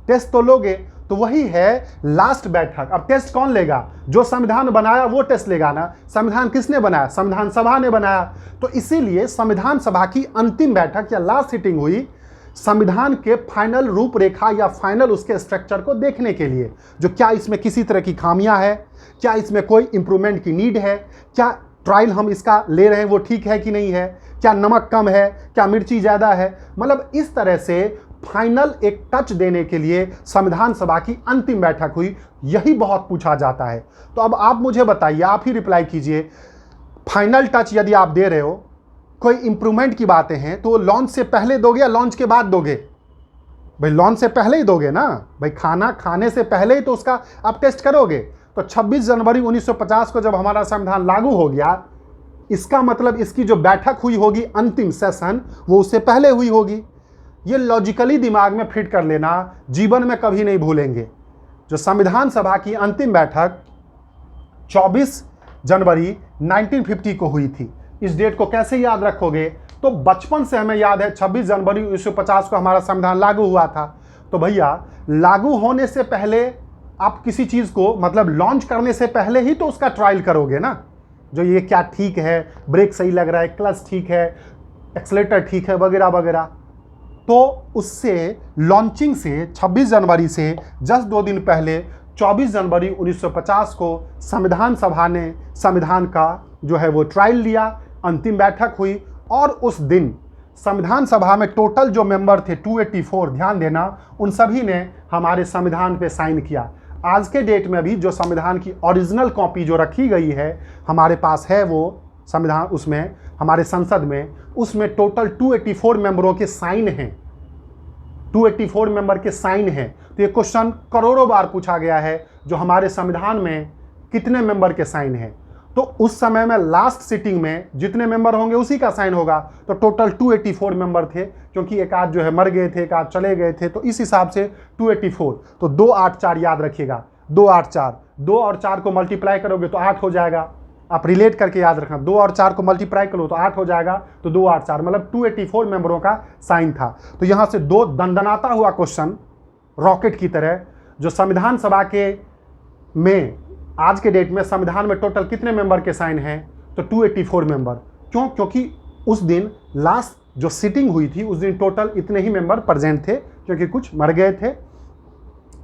टेस्ट तो लोगे, तो वही है लास्ट बैठक। अब टेस्ट कौन लेगा, जो संविधान बनाया वो टेस्ट लेगा ना। संविधान किसने बनाया, संविधान सभा ने बनाया। तो इसीलिए संविधान सभा की अंतिम बैठक या लास्ट सिटिंग हुई संविधान के फाइनल रूपरेखा या फाइनल उसके स्ट्रक्चर को देखने के लिए, जो क्या इसमें किसी तरह की खामियां है, क्या इसमें कोई इंप्रूवमेंट की नीड है, क्या ट्रायल हम इसका ले रहे हैं वो ठीक है कि नहीं है, क्या नमक कम है, क्या मिर्ची ज़्यादा है। मतलब इस तरह से फाइनल एक टच देने के लिए संविधान सभा की अंतिम बैठक हुई। यही बहुत पूछा जाता है। तो अब आप मुझे बताइए, आप ही रिप्लाई कीजिए, फाइनल टच यदि आप दे रहे हो, कोई इंप्रूवमेंट की बातें हैं, तो लॉन्च से पहले दोगे या लॉन्च के बाद दोगे। भाई लॉन्च से पहले ही दोगे ना, भाई खाना खाने से पहले ही तो उसका आप टेस्ट करोगे। तो 26 जनवरी 1950 को जब हमारा संविधान लागू हो गया, इसका मतलब इसकी जो बैठक हुई होगी अंतिम सेशन, वो उससे पहले हुई होगी। ये लॉजिकली दिमाग में फिट कर लेना, जीवन में कभी नहीं भूलेंगे। जो संविधान सभा की अंतिम बैठक 24 जनवरी 1950 को हुई थी। इस डेट को कैसे याद रखोगे, तो बचपन से हमें याद है 26 जनवरी 1950 को हमारा संविधान लागू हुआ था। तो भैया लागू होने से पहले आप किसी चीज़ को मतलब लॉन्च करने से पहले ही तो उसका ट्रायल करोगे ना, जो ये क्या ठीक है, ब्रेक सही लग रहा है, क्लच ठीक है, एक्सेलेरेटर ठीक है, वगैरह वगैरह। तो उससे लॉन्चिंग से 26 जनवरी से जस्ट 2 दिन पहले 24 जनवरी 1950 को संविधान सभा ने संविधान का जो है वो ट्रायल लिया, अंतिम बैठक हुई। और उस दिन संविधान सभा में टोटल जो मेंबर थे 284, ध्यान देना, उन सभी ने हमारे संविधान पे साइन किया। आज के डेट में भी जो संविधान की ओरिजिनल कॉपी जो रखी गई है हमारे पास है, वो संविधान उसमें हमारे संसद में, उसमें टोटल 284 मेंबरों के साइन हैं, 284 मेंबर के साइन हैं। तो ये क्वेश्चन करोड़ों बार पूछा गया है, जो हमारे संविधान में कितने मेंबर के साइन हैं। तो उस समय में लास्ट सिटिंग में जितने मेंबर होंगे उसी का साइन होगा। तो टोटल 284 मेंबर थे, क्योंकि एक आध जो है मर गए थे, एक आध चले गए थे, तो इस हिसाब से 284। तो 284 याद रखिएगा, 284, 2 और 4 को मल्टीप्लाई करोगे तो 8 हो जाएगा। आप रिलेट करके याद रखना, 2 और 4 को मल्टीप्लाई करो तो 8 हो जाएगा। तो 284 मतलब 284 मेंबरों का साइन था। तो यहाँ से 2 दंदनाता हुआ क्वेश्चन रॉकेट की तरह, जो संविधान सभा के में आज के डेट में संविधान में टोटल कितने मेंबर के साइन हैं, तो 284 मेंबर। क्यों, क्योंकि उस दिन लास्ट जो सिटिंग हुई थी उस दिन टोटल इतने ही मेंबर प्रेजेंट थे, क्योंकि कुछ मर गए थे,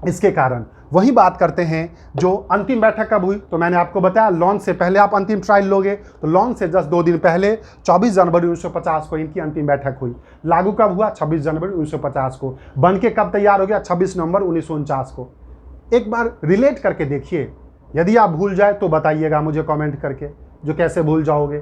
इसके कारण। वही बात करते हैं जो अंतिम बैठक कब हुई, तो मैंने आपको बताया लॉन्च से पहले आप अंतिम ट्रायल लोगे, तो लॉन्च से जस्ट 2 दिन पहले 24 जनवरी 1950 को इनकी अंतिम बैठक हुई। लागू कब हुआ, 26 जनवरी 1950 को। बन के कब तैयार हो गया, 26 नवंबर 1949 को। एक बार रिलेट करके देखिए, यदि आप भूल जाए तो बताइएगा मुझे कमेंट करके, जो कैसे भूल जाओगे।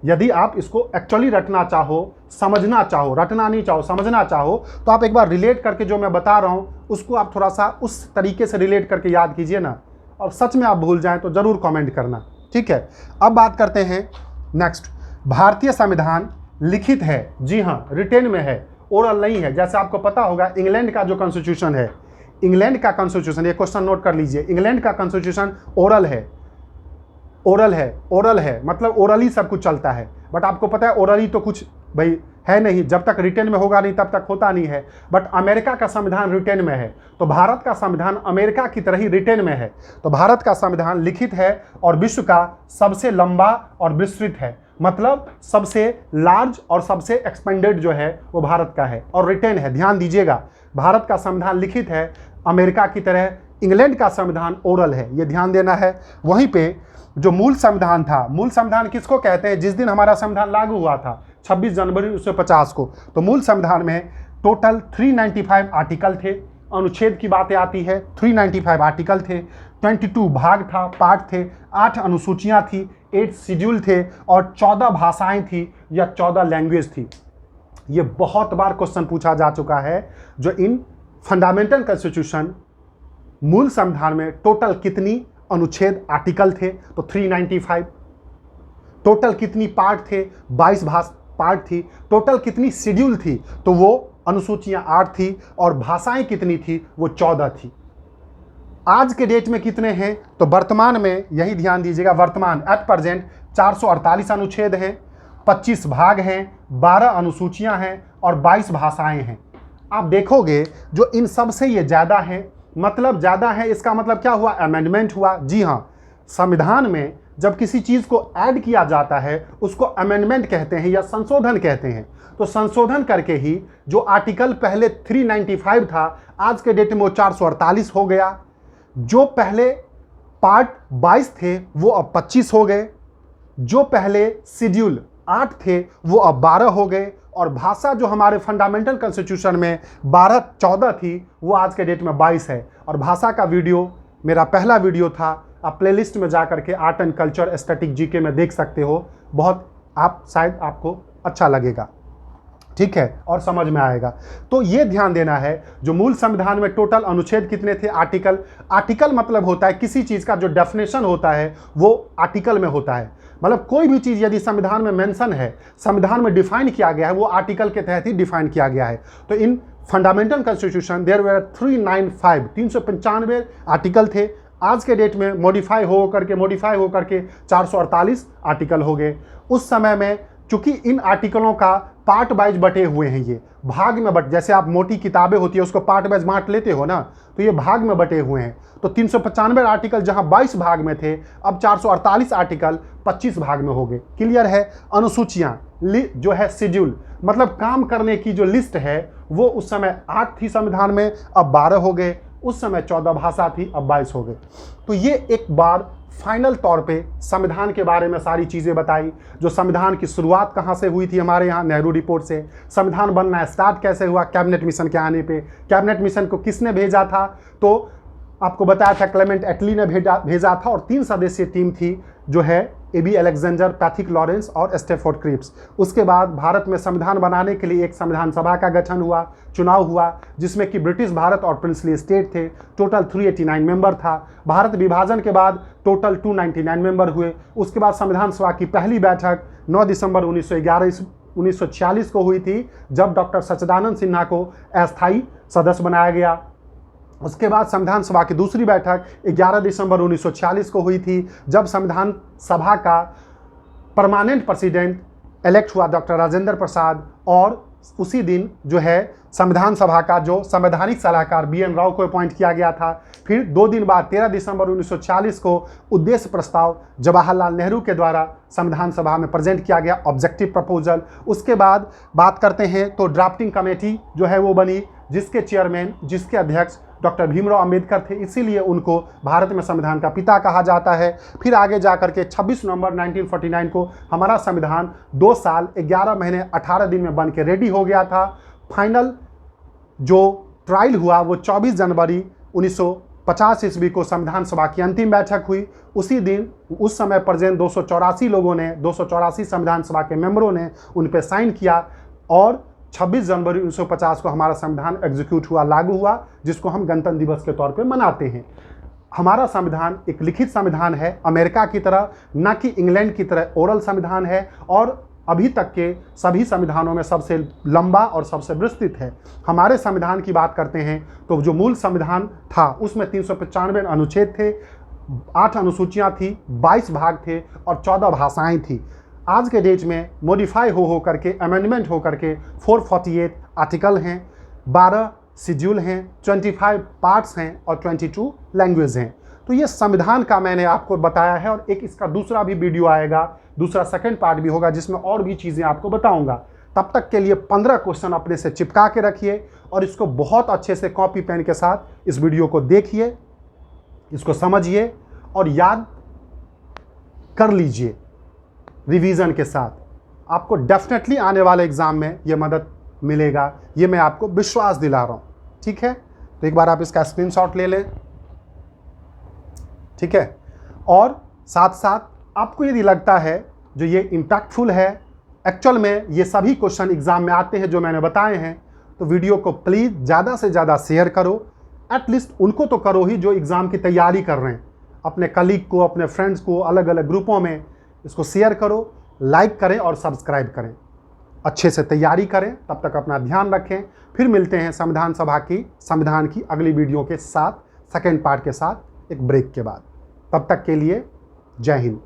यदि आप इसको एक्चुअली रटना चाहो, समझना चाहो, रटना नहीं चाहो, समझना चाहो, तो आप एक बार रिलेट करके जो मैं बता रहा हूँ उसको आप थोड़ा सा उस तरीके से रिलेट करके याद कीजिए ना, और सच में आप भूल जाएं तो ज़रूर कमेंट करना, ठीक है। अब बात करते हैं नेक्स्ट। भारतीय संविधान लिखित है, जी हाँ, रिटेन में है, ओरल नहीं है। जैसे आपको पता होगा इंग्लैंड का जो कॉन्स्टिट्यूशन है, इंग्लैंड का कॉन्स्टिट्यूशन, ये क्वेश्चन नोट कर लीजिए, इंग्लैंड का कॉन्स्टिट्यूशन ओरल है, ओरल है, ओरल है, मतलब ओरली सब कुछ चलता है। बट आपको पता है ओरली तो कुछ भाई है नहीं, जब तक रिटेन में होगा नहीं तब तक होता नहीं है। बट अमेरिका का संविधान रिटेन में है, तो भारत का संविधान अमेरिका की तरह ही रिटेन में है। तो भारत का संविधान लिखित है और विश्व का सबसे लंबा और विस्तृत है, मतलब सबसे लार्ज और सबसे एक्सपेंडेड जो है वो भारत का है और रिटेन है। ध्यान दीजिएगा, भारत का संविधान लिखित है, अमेरिका की तरह इंग्लैंड का संविधान ओरल है, ये ध्यान देना है। वहीं पे जो मूल संविधान था, मूल संविधान किसको कहते हैं, जिस दिन हमारा संविधान लागू हुआ था, 26 जनवरी 1950 को। तो मूल संविधान में टोटल 395 आर्टिकल थे। अनुच्छेद की बातें आती है, 395 आर्टिकल थे, 22 भाग था, पार्ट थे, 8 अनुसूचियां थी, 8 शेड्यूल थे और 14 भाषाएं थी या 14 लैंग्वेज थी। ये बहुत बार क्वेश्चन पूछा जा चुका है, जो इन फंडामेंटल कॉन्स्टिट्यूशन मूल संविधान में टोटल कितनी अनुच्छेद आर्टिकल थे, तो 395। टोटल कितनी पार्ट थे, 22 पार्ट थी। टोटल कितनी शेड्यूल थी, तो वो अनुसूचियां 8 थी और भाषाएं कितनी थी, वो 14 थी। आज के डेट में कितने हैं, तो वर्तमान में यही ध्यान दीजिएगा, वर्तमान एट प्रेजेंट 448 अनुच्छेद हैं, 25 भाग हैं, 12 अनुसूचियां हैं और 22 भाषाएं हैं। आप देखोगे जो इन सब से ये ज़्यादा है, मतलब ज़्यादा है, इसका मतलब क्या हुआ, अमेंडमेंट हुआ। जी हाँ, संविधान में जब किसी चीज़ को ऐड किया जाता है उसको अमेंडमेंट कहते हैं या संशोधन कहते हैं। तो संशोधन करके ही जो आर्टिकल पहले 395 था, आज के डेट में वो 448 हो गया। जो पहले पार्ट 22 थे वो अब 25 हो गए। जो पहले शेड्यूल 8 थे वो अब 12 हो गए। और भाषा जो हमारे फंडामेंटल कॉन्स्टिट्यूशन में 12-14 थी, वो आज के डेट में 22 है। और भाषा का वीडियो मेरा पहला वीडियो था, आप प्लेलिस्ट में जा करके art and culture static GK में देख सकते हो, बहुत आप शायद आपको अच्छा लगेगा, ठीक है, और समझ में आएगा। तो ये ध्यान देना है, जो मूल संविधान में टोटल अनुच्छेद कितने थे, आर्टिकल। आर्टिकल मतलब होता है किसी चीज़ का जो डेफिनेशन होता है वो आर्टिकल में होता है। मतलब कोई भी चीज़ यदि संविधान में मेंशन है, संविधान में डिफाइन किया गया है, वो आर्टिकल के तहत ही डिफाइन किया गया है। तो in fundamental constitution there were 395 article थे। आज के डेट में मॉडिफाई हो करके 448 आर्टिकल हो गए। उस समय में चूंकि इन आर्टिकलों का पार्ट वाइज बटे हुए हैं, ये भाग में जैसे आप मोटी किताबें होती है उसको पार्ट वाइज बांट लेते हो ना, तो ये भाग में बटे हुए हैं। तो 395 आर्टिकल जहां 22 भाग में थे, अब 448 आर्टिकल 25 भाग में हो गए। क्लियर है। अनुसूचियां जो है शेड्यूल, मतलब काम करने की जो लिस्ट है, वो उस समय 8 थी संविधान में, अब 12 हो गए। उस समय 14 भाषा थी, अब 22 हो गए। तो ये एक बार फाइनल तौर पे संविधान के बारे में सारी चीज़ें बताई। जो संविधान की शुरुआत कहाँ से हुई थी, हमारे यहाँ नेहरू रिपोर्ट से। संविधान बनना स्टार्ट कैसे हुआ, कैबिनेट मिशन के आने पे। कैबिनेट मिशन को किसने भेजा था, तो आपको बताया था क्लेमेंट एटली ने भेजा था। और 3 सदस्यीय टीम थी, जो है एबी अलेक्जेंडर, पैथिक लॉरेंस और स्टेफोर्ड क्रिप्स। उसके बाद भारत में संविधान बनाने के लिए एक संविधान सभा का गठन हुआ, चुनाव हुआ, जिसमें कि ब्रिटिश भारत और प्रिंसली स्टेट थे। टोटल 389 मेंबर था। भारत विभाजन के बाद टोटल 299 मेंबर हुए। उसके बाद संविधान सभा की पहली बैठक 9 दिसंबर 1946 को हुई थी, जब डॉक्टर सच्चिदानंद सिन्हा को अस्थायी सदस्य बनाया गया। उसके बाद संविधान सभा की दूसरी बैठक 11 दिसंबर 1946 को हुई थी, जब संविधान सभा का परमानेंट प्रेसिडेंट इलेक्ट हुआ डॉक्टर राजेंद्र प्रसाद। और उसी दिन जो है संविधान सभा का जो संवैधानिक सलाहकार BN राव को अपॉइंट किया गया था। फिर 2 दिन बाद 13 दिसंबर 1946 को उद्देश्य प्रस्ताव जवाहरलाल नेहरू के द्वारा संविधान सभा में प्रेजेंट किया गया, ऑब्जेक्टिव प्रपोजल। उसके बाद बात करते हैं तो ड्राफ्टिंग कमेटी जो है वो बनी, जिसके चेयरमैन, जिसके अध्यक्ष डॉक्टर भीमराव अंबेडकर थे, इसीलिए उनको भारत में संविधान का पिता कहा जाता है। फिर आगे जाकर के 26 नवंबर 1949 को हमारा संविधान 2 साल 11 महीने 18 दिन में बन के रेडी हो गया था। फाइनल जो ट्रायल हुआ वो 24 जनवरी 1950 ईस्वी को संविधान सभा की अंतिम बैठक हुई। उसी दिन उस समय प्रेजेंट 284 लोगों ने, 284 संविधान सभा के मेंबरों ने उन पर साइन किया और 26 जनवरी 1950 को हमारा संविधान एग्जीक्यूट हुआ, लागू हुआ, जिसको हम गणतंत्र दिवस के तौर पे मनाते हैं। हमारा संविधान एक लिखित संविधान है, अमेरिका की तरह, न कि इंग्लैंड की तरह ओरल संविधान है, और अभी तक के सभी संविधानों में सबसे लंबा और सबसे विस्तृत है। हमारे संविधान की बात करते हैं तो जो मूल संविधान था उसमें 395 अनुच्छेद थे, 8 अनुसूचियाँ थी, 22 भाग थे और 14 भाषाएँ थी। आज के डेट में मॉडिफाई हो करके, अमेंडमेंट हो करके 448 आर्टिकल हैं, 12 शेड्यूल हैं, 25 पार्ट्स हैं और 22 लैंग्वेज हैं। तो ये संविधान का मैंने आपको बताया है, और एक इसका दूसरा भी वीडियो आएगा, दूसरा सेकंड पार्ट भी होगा, जिसमें और भी चीज़ें आपको बताऊंगा। तब तक के लिए 15 क्वेश्चन अपने से चिपका के रखिए और इसको बहुत अच्छे से कॉपी पेन के साथ इस वीडियो को देखिए, इसको समझिए और याद कर लीजिए रिवीजन के साथ। आपको डेफिनेटली आने वाले एग्ज़ाम में ये मदद मिलेगा, ये मैं आपको विश्वास दिला रहा हूँ। ठीक है, तो एक बार आप इसका स्क्रीनशॉट ले लें। ठीक है, और साथ साथ आपको यदि लगता है जो ये इम्पैक्टफुल है, एक्चुअल में ये सभी क्वेश्चन एग्जाम में आते हैं जो मैंने बताए हैं, तो वीडियो को प्लीज़ ज़्यादा से ज़्यादा शेयर करो। एटलीस्ट उनको तो करो ही जो एग्ज़ाम की तैयारी कर रहे हैं, अपने कलीग को, अपने फ्रेंड्स को, अलग अलग ग्रुपों में इसको शेयर करो, लाइक करें और सब्सक्राइब करें। अच्छे से तैयारी करें, तब तक अपना ध्यान रखें। फिर मिलते हैं संविधान की अगली वीडियो के साथ, सेकेंड पार्ट के साथ, एक ब्रेक के बाद। तब तक के लिए जय हिंद।